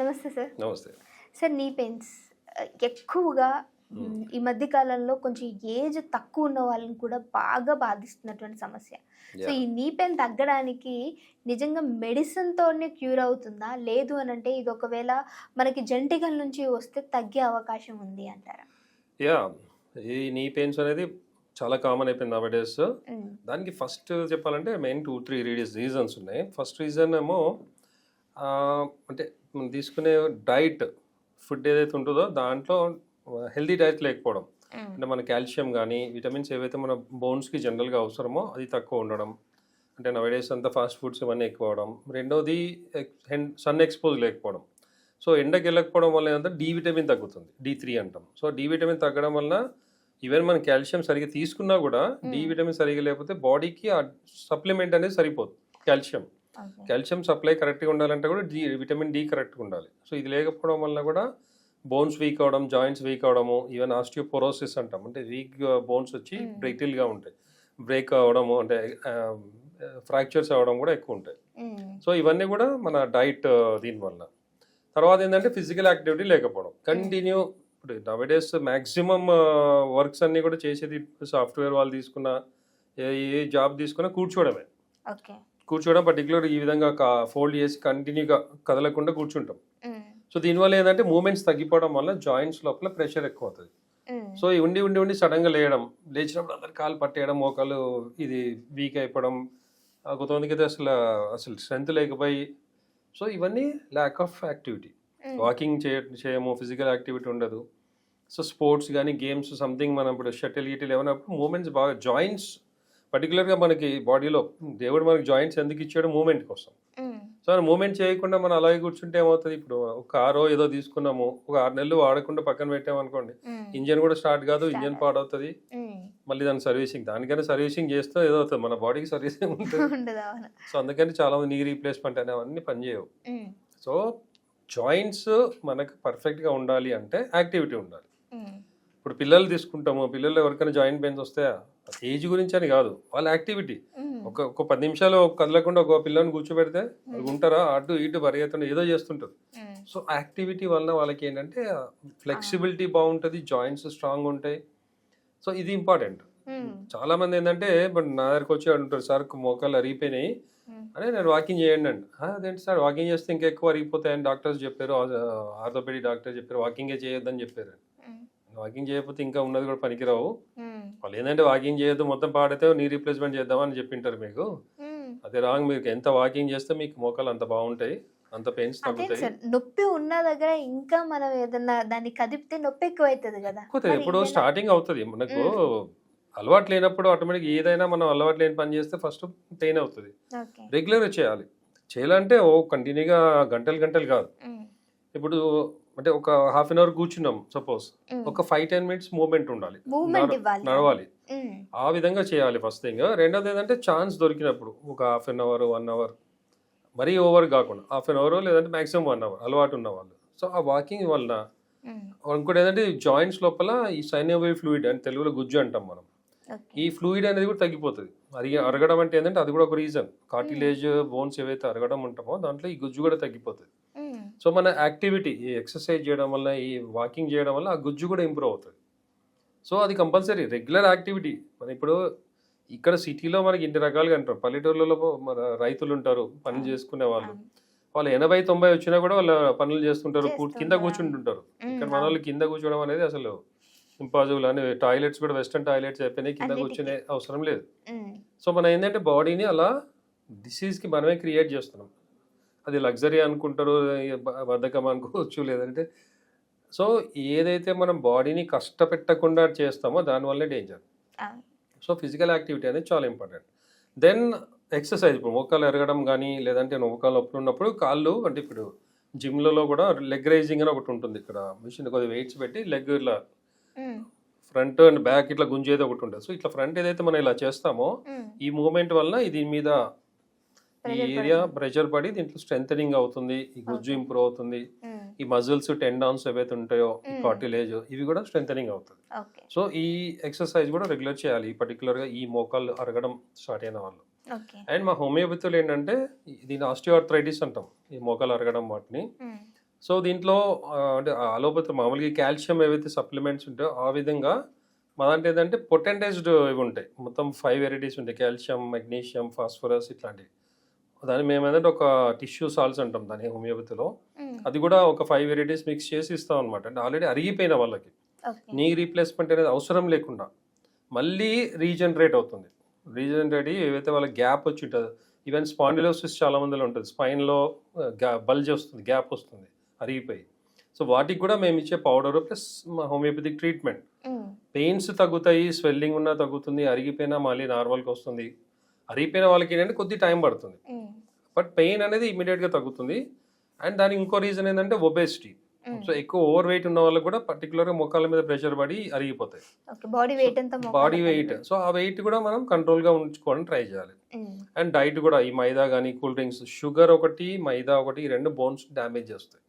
నమస్తే సార్. నమస్తే. సార్ నీ పెయిన్స్ ఎక్కువగా ఈ మధ్య కాలంలో కొంచెం ఏజ్ తక్కువ ఉన్న వాళ్ళని కూడా బాగా బాధిస్తున్నటువంటి సమస్య. సో ఈ నీ పెయిన్ తగ్గడానికి నిజంగా మెడిసిన్‌తోనే క్యూర్ అవుతుందా? లేదు అనంటే ఇది ఒకవేళ మనకి జెనెటికల్ నుంచి వస్తే తగ్గే అవకాశం ఉంది అంటారా? యాహ్! ఈ నీ పెయిన్స్ అనేది చాలా కామన్ అయిపోయింది నౌ-ఎ-డేస్. హ్మ్. దానికి ఫస్ట్ చెప్పాలంటే మెయిన్ 2, 3 రీజన్స్ ఉన్నాయి. ఫస్ట్ రీజన్ ఏమో అంటే మనం తీసుకునే డైట్, ఫుడ్ ఏదైతే ఉంటుందో దాంట్లో హెల్తీ డైట్ లేకపోవడం. హ్మ్. అంటే మన కాల్షియం గానీ, విటమిన్స్ ఏవైతే మన బోన్స్‌కి జనరల్‌గా అవసరమో అది తక్కువ ఉండడం. అంటే నౌ-ఎ-డేస్ అంతా ఫాస్ట్ ఫుడ్స్ ఇవన్నీ ఎక్కువ అవ్వడం. రెండోది సన్ ఎక్స్‌పోజ్ లేకపోవడం. సో ఎండకి వెళ్ళకపోవడం వల్ల ఏంటంటే డి విటమిన్ తగ్గుతుంది. D3 అంటాం. సో డి విటమిన్ తగ్గడం వల్ల ఈవెన్ మనం కాల్షియం సరిగ్గా తీసుకున్నా కూడా డి విటమిన్ సరిగ్గా లేకపోతే బాడీకి ఆ సప్లిమెంట్ అనేది సరిపోదు కాల్షియం. ఓకే. కాల్షియం సప్లై కరెక్ట్‌గా ఉండాలంటే కూడా విటమిన్ డి కరెక్ట్‌గా ఉండాలి. సో ఇది లేకపోవడం వల్ల కూడా బోన్స్ వీక్ అవ్వడం, జాయింట్స్ వీక్ అవ్వడము, ఈవెన్ ఆస్టియోపోరోసిస్ అంటాం. అంటే వీక్ బోన్స్ వచ్చి బ్రిటిల్‌గా ఉంటాయి. బ్రేక్ అవ్వడము అంటే ఫ్రాక్చర్స్ అవ్వడం కూడా ఎక్కువ ఉంటాయి. సో ఇవన్నీ కూడా మన డైట్ దీనివల్ల. తర్వాత ఏంటంటే ఫిజికల్ యాక్టివిటీ లేకపోవడం. కంటిన్యూ ఇప్పుడు నౌ-ఎ-డేస్ మ్యాక్సిమం వర్క్స్ అన్నీ కూడా చేసేది సాఫ్ట్‌వేర్ వాళ్ళు తీసుకున్న ఏ జాబ్ తీసుకున్నా కూర్చోవడమే. ఓకే. కూర్చోవడం పర్టికులర్ ఈ విధంగా ఫోల్డ్ చేసి కంటిన్యూగా కదలకుండా కూర్చుంటాం. సో దీనివల్ల ఏంటంటే మూమెంట్స్ తగ్గిపోవడం వల్ల జాయింట్స్ లోపల ప్రెషర్ ఎక్కువ అవుతుంది. సో ఈ ఉండి సడన్గా లేచినప్పుడు అందరు కాలు పట్టేయడం, మోకాలు ఇది వీక్ అయిపోవడం, కొంతమందికి అయితే అసలు స్ట్రెంత్ లేకపోయి, సో ఇవన్నీ ల్యాక్ ఆఫ్ యాక్టివిటీ. వాకింగ్ చేయము, ఫిజికల్ యాక్టివిటీ ఉండదు. సో స్పోర్ట్స్ కానీ గేమ్స్ సంథింగ్ మనం ఇప్పుడు షటిల్ గిటిల్ ఏమన్నప్పుడు మూమెంట్స్ బాగా జాయింట్స్ పర్టికులర్గా మనకి బాడీలో దేవుడు మనకి జాయింట్స్ ఎందుకు ఇచ్చాడు? మూమెంట్ కోసం. సో మూమెంట్ చేయకుండా మనం అలాగే కూర్చుంటే ఏమవుతుంది? ఇప్పుడు ఒక కారో ఏదో తీసుకున్నాము, ఒక 6 నెలలు వాడకుండా పక్కన పెట్టామనుకోండి, ఇంజన్ కూడా స్టార్ట్ కాదు, ఇంజన్ పాడవుతుంది, మళ్ళీ దాని సర్వీసింగ్ దానికైనా సర్వీసింగ్ చేస్తే ఏదో అవుతుంది, మన బాడీకి సర్వీసింగ్ ఉంటుంది. సో అందుకని చాలా మంది నీ రీప్లేస్మెంట్ అనేవన్నీ పనిచేయవు. సో జాయింట్స్ మనకు పర్ఫెక్ట్గా ఉండాలి అంటే యాక్టివిటీ ఉండాలి. ఇప్పుడు పిల్లలు తీసుకుంటాము, పిల్లలు ఎవరికైనా జాయింట్ పెయిన్స్ వస్తాయా? ఏజ్ గురించి అని కాదు, వాళ్ళ యాక్టివిటీ. ఒక 10 నిమిషాలు కదలకుండా ఒక పిల్లని కూర్చోబెడితే ఉంటారా? అటు ఇటు పరిగెత్తండి ఏదో చేస్తుంటారు. సో యాక్టివిటీ వలన వాళ్ళకి ఏంటంటే ఫ్లెక్సిబిలిటీ బాగుంటుంది, జాయింట్స్ స్ట్రాంగ్ ఉంటాయి. సో ఇది ఇంపార్టెంట్. చాలా మంది ఏంటంటే ఇప్పుడు నా దగ్గరకు వచ్చి అంటారు, సార్ మోకాలు అరిగిపోయినాయి అని, నేను వాకింగ్ చేయండి అండి. అదేంటి సార్ వాకింగ్ చేస్తే ఇంకా ఎక్కువ అరిగిపోతాయని డాక్టర్స్ చెప్పారు, ఆర్థోపెడిక్ డాక్టర్ చెప్పారు, వాకింగే చేయొద్దని చెప్పారు. వాకింగ్ చేయకపోతే ఇంకా ఉన్నది కూడా పనికిరావు. వాళ్ళు ఏంటంటే వాకింగ్ చేయొద్దు, మొత్తం పాడితే నీ రీప్లేస్మెంట్ చేద్దామని చెప్పింటారు మీకు. అదే రాంగ్. మీరు ఎంత వాకింగ్ చేస్తే మీకు మోకాలు అంత బాగుంటాయి, అంత పెయిన్స్ తగ్గుతాయి. నొప్పి ఉన్న దగ్గర ఇంకా మనం ఏదన్నా దాన్ని కదిపితే నొప్పి ఎక్కువ అవుతుంది కదా. ఎప్పుడో స్టార్టింగ్ అవుతుంది మనకు. అలవాటు లేనప్పుడు ఆటోమేటిక్ ఏదైనా మనం అలవాటు లేని పని చేస్తే ఫస్ట్ పెయిన్ అవుతుంది. రెగ్యులర్గా చేయాలంటే కంటిన్యూగా గంటలు కాదు. ఇప్పుడు అంటే ఒక హాఫ్ అన్ అవర్ కూర్చున్నాం సపోజ్, ఒక 5-10 మినిట్స్ మూవ్మెంట్ ఉండాలి, నడవాలి. ఆ విధంగా చేయాలి ఫస్ట్ థింగ్. రెండోది ఏంటంటే ఛాన్స్ దొరికినప్పుడు ఒక హాఫ్ అన్ అవర్ 1 అవర్, మరీ ఓవర్ కాకుండా హాఫ్ అన్ అవర్ లేదంటే మాక్సిమం 1 అవర్ అలవాటు ఉన్న వాళ్ళు. సో ఆ వాకింగ్ వలన ఇంకోటి ఏంటంటే జాయింట్స్ లోపల ఈ సైనోవియల్ ఫ్లూయిడ్ అని తెలుగులో గుజ్జు అంటాం మనం, ఈ ఫ్లూయిడ్ అనేది కూడా తగ్గిపోతుంది. అరగడం అంటే ఏంటంటే అది కూడా ఒక రీజన్. కార్టిలేజ్ బోన్స్ ఏవైతే అరగడం ఉంటామో దాంట్లో ఈ గుజ్జు కూడా తగ్గిపోతుంది. సో మన యాక్టివిటీ, ఈ ఎక్సర్సైజ్ చేయడం వల్ల, ఈ వాకింగ్ చేయడం వల్ల ఆ గుజ్జు కూడా ఇంప్రూవ్ అవుతుంది. సో అది కంపల్సరీ రెగ్యులర్ యాక్టివిటీ. మన ఇప్పుడు ఇక్కడ సిటీలో మనకి ఇన్ని రకాలుగా అంటారు, పల్లెటూర్లలో మన రైతులు ఉంటారు, పనులు చేసుకునే వాళ్ళు 80-90 వచ్చినా కూడా వాళ్ళ పనులు చేస్తుంటారు, కింద కూర్చుంటుంటారు. ఇక్కడ మన వాళ్ళు కింద కూర్చోవడం అనేది అసలు ఇంపాసిబుల్. అని టాయిలెట్స్ కూడా వెస్టర్న్ టాయిలెట్స్ అయిపోయినాయి, కింద కూర్చునే అవసరం లేదు. సో మనం ఏంటంటే బాడీని అలా డిసీజ్కి మనమే క్రియేట్ చేస్తున్నాం. అది లగ్జరీ అనుకుంటారు, బద్ధకం అనుకోవచ్చు, లేదంటే సో ఏదైతే మనం బాడీని కష్టపెట్టకుండా చేస్తామో దానివల్లే డేంజర్. సో ఫిజికల్ యాక్టివిటీ అనేది చాలా ఇంపార్టెంట్. Then exercise. ఇప్పుడు మోకాలు ఎరగడం కానీ లేదంటే మోకాలు నొప్పులు ఉన్నప్పుడు కాళ్ళు, అంటే ఇప్పుడు జిమ్లలో కూడా లెగ్ రైజింగ్ అని ఒకటి ఉంటుంది. ఇక్కడ మిషన్ కొద్దిగా వెయిట్స్ పెట్టి లెగ్ ఇలా ఫ్రంట్ అండ్ బ్యాక్ ఇట్లా గుంజేది ఒకటి ఉంటుంది. సో ఇట్లా ఫ్రంట్ ఏదైతే మనం ఇలా చేస్తామో ఈ మూమెంట్ వలన దీని మీద ఈ ఏరియా ప్రెషర్ పడి దీంట్లో స్ట్రెంథనింగ్ అవుతుంది, ఈ గుజ్జు ఇంప్రూవ్ అవుతుంది, ఈ మజిల్స్ టెండాన్స్ ఏవైతే ఉంటాయో ఈ కార్టిలేజ్ ఇవి కూడా స్ట్రెంథనింగ్ అవుతుంది. సో ఈ ఎక్సర్సైజ్ కూడా రెగ్యులర్ చేయాలి, పర్టికులర్గా ఈ మోకాళ్ళు అరగడం స్టార్ట్ అయిన వాళ్ళు. అండ్ మా హోమియోపతిలో ఏంటంటే దీని ఆస్టియోఆర్థరైటిస్ అంటాం, ఈ మోకాలు అరగడం వాటిని. సో దీంట్లో అంటే అలోపతి మామూలుగా కాల్షియం ఏవైతే సప్లిమెంట్స్ ఉంటాయో ఆ విధంగా మా దాంట్లో ఏంటంటే పొటెంటైజ్డ్ ఇవి ఉంటాయి. మొత్తం 5 వెరైటీస్ ఉంటాయి. కాల్షియం, మెగ్నీషియం, ఫాస్ఫరస్ ఇట్లాంటివి. దాన్ని మేము ఏంటంటే ఒక టిష్యూ సాల్ట్స్ అంటాం దాన్ని హోమియోపతిలో. అది కూడా ఒక 5 వెరైటీస్ మిక్స్ చేసి ఇస్తాం అనమాట. అంటే ఆల్రెడీ అరిగిపోయిన వాళ్ళకి నీ రీప్లేస్మెంట్ అనేది అవసరం లేకుండా మళ్ళీ రీజనరేట్ అవుతుంది. రీజనరేట్ అయ్యి ఏవైతే వాళ్ళకి గ్యాప్ వచ్చి ఉంటుందో, ఈవెన్ స్పాండిలోసిస్ చాలా మందిలో ఉంటుంది. స్పైన్లో బల్జ్ వస్తుంది, గ్యాప్ వస్తుంది అరిగిపోయి. సో వాటికి కూడా మేము ఇచ్చే powder plus homeopathic treatment. Pains తగ్గుతాయి, స్వెల్లింగ్ ఉన్నా తగ్గుతుంది, అరిగిపోయినా మళ్ళీ నార్మల్కి వస్తుంది. అరిగిపోయిన వాళ్ళకి ఏంటంటే కొద్ది టైం పడుతుంది, బట్ పెయిన్ అనేది ఇమీడియట్గా తగ్గుతుంది. అండ్ దానికి ఇంకో రీజన్ ఏంటంటే ఒబేసిటీ. సో ఎక్కువ ఓవర్ వెయిట్ ఉన్న వాళ్ళకి కూడా పర్టికులర్గా మొక్కల మీద ప్రెషర్ పడి అరిగిపోతాయి బాడీ వెయిట్. సో ఆ వెయిట్ కూడా మనం కంట్రోల్గా ఉంచుకోవడం ట్రై చేయాలి. అండ్ డైట్ కూడా ఈ మైదా కానీ కూల్ డ్రింక్స్, షుగర్ ఒకటి, మైదా ఒకటి, ఈ రెండు బోన్స్ డ్యామేజ్ చేస్తాయి.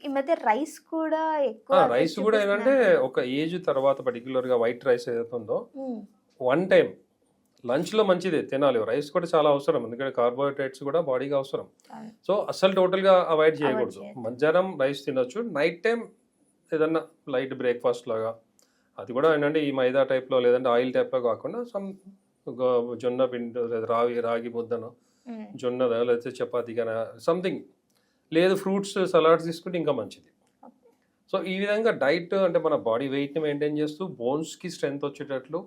ఈ మధ్య రైస్ కూడా ఎక్కువ రైస్ కూడా ఏంటంటే ఒక ఏజ్ తర్వాత పర్టికులర్గా వైట్ రైస్ ఏదైతే ఉందో వన్ టైం లంచ్లో మంచిదే తినాలి. రైస్ కూడా చాలా అవసరం, ఎందుకంటే కార్బోహైడ్రేట్స్ కూడా బాడీకి అవసరం. సో అస్సలు టోటల్గా అవాయిడ్ చేయకూడదు. మధ్యాహ్నం రైస్ తినొచ్చు, నైట్ టైం ఏదన్నా లైట్ బ్రేక్ఫాస్ట్ లాగా, అది కూడా ఏంటంటే ఈ మైదా టైప్లో లేదంటే ఆయిల్ టైప్లో కాకుండా సమ్ జొన్న పిండి లేదా రాగి ముద్దను, జొన్న లేకపోతే చపాతీ కానీ సంథింగ్, లేదు ఫ్రూట్స్ సలాడ్స్ తీసుకుంటే ఇంకా మంచిది. సో ఈ విధంగా డైట్ అంటే మన బాడీ వెయిట్ని మెయింటైన్ చేస్తూ బోన్స్కి స్ట్రెంగ్త్ వచ్చేటట్లు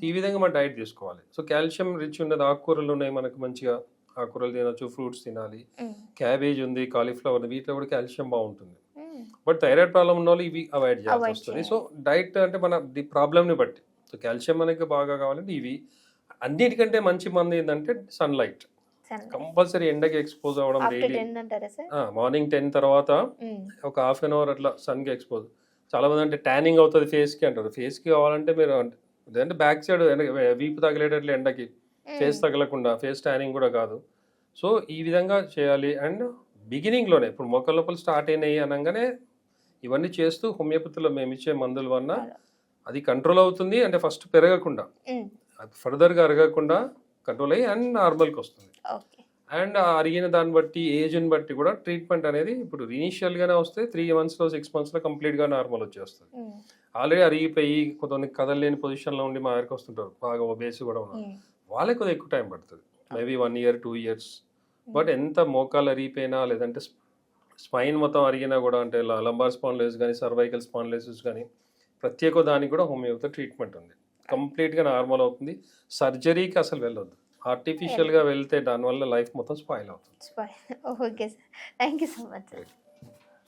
ఈ విధంగా మన డైట్ తీసుకోవాలి. సో కాల్షియం రిచ్ ఉన్నది ఆకుకూరలు ఉన్నాయి మనకు, మంచిగా ఆకుకూరలు తినొచ్చు, ఫ్రూట్స్ తినాలి. క్యాబేజ్ ఉంది, కాలీఫ్లవర్, వీటిలో కూడా కాల్షియం బాగుంటుంది. బట్ థైరాయిడ్ ప్రాబ్లం ఉన్న వాళ్ళు ఇవి అవాయిడ్ చేయాల్సి వస్తుంది. సో డైట్ అంటే మన ప్రాబ్లమ్ని బట్టి. సో కాల్షియం మనకి బాగా కావాలంటే ఇవి. అన్నిటికంటే మంచి మంది ఏంటంటే సన్లైట్. కంపల్సరీ ఎండకి ఎక్స్పోజ్ అవ్వడం డైలీ. మార్నింగ్ 10 తర్వాత ఒక హాఫ్ అన్ అవర్ అట్లా సన్కి ఎక్స్పోజ్. చాలా మంది అంటే ట్యానింగ్ అవుతుంది ఫేస్కి అంటారు. ఫేస్కి కావాలంటే మీరు లేదంటే బ్యాక్ సైడ్ వీపు తగిలేటట్లు ఎండకి, ఫేస్ తగలకుండా, ఫేస్ ట్యానింగ్ కూడా కాదు. సో ఈ విధంగా చేయాలి. అండ్ బిగినింగ్లోనే ఇప్పుడు మొక్కల లోపల స్టార్ట్ అయినాయి అనగానే ఇవన్నీ చేస్తూ హోమియోపతిలో మేము ఇచ్చే మందుల వల్ల అది కంట్రోల్ అవుతుంది. అంటే ఫస్ట్ పెరగకుండా ఫర్దర్గా అరగకుండా కంట్రోల్ అయ్యి అండ్ నార్మల్కి వస్తుంది. అండ్ అరిగిన దాన్ని బట్టి ఏజ్ని బట్టి కూడా ట్రీట్మెంట్ అనేది ఇప్పుడు ఇనీషియల్గానే వస్తే 3 monthsలో 6 monthsలో కంప్లీట్గా నార్మల్ వచ్చేస్తుంది. ఆల్రెడీ అరిగిపోయి కొంతమంది కదలలేని పొజిషన్లో ఉండి మా దగ్గరికి వస్తుంటారు, బాగా ఒబేసి కూడా ఉన్నారు. వాళ్ళకి కొద్దిగా ఎక్కువ టైం పడుతుంది, మేబీ 1 year 2 years. బట్ ఎంత మోకాలు అరిగిపోయినా లేదంటే స్పైన్ మొత్తం అరిగినా కూడా, అంటే లంబార్ స్పాండిలోసిస్ కానీ సర్వైకల్ స్పాండిలోసిస్ కానీ ప్రత్యేక దానికి కూడా హోమియోపతి ట్రీట్మెంట్ ఉంది. కంప్లీట్గా నార్మల్ అవుతుంది. సర్జరీకి అసలు వెళ్ళొద్దు. ఆర్టిఫిషియల్గా వెళ్తే దానివల్ల లైఫ్ మొత్తం స్పాయిల్ అవుతుంది. Okay sir, thank you so much sir.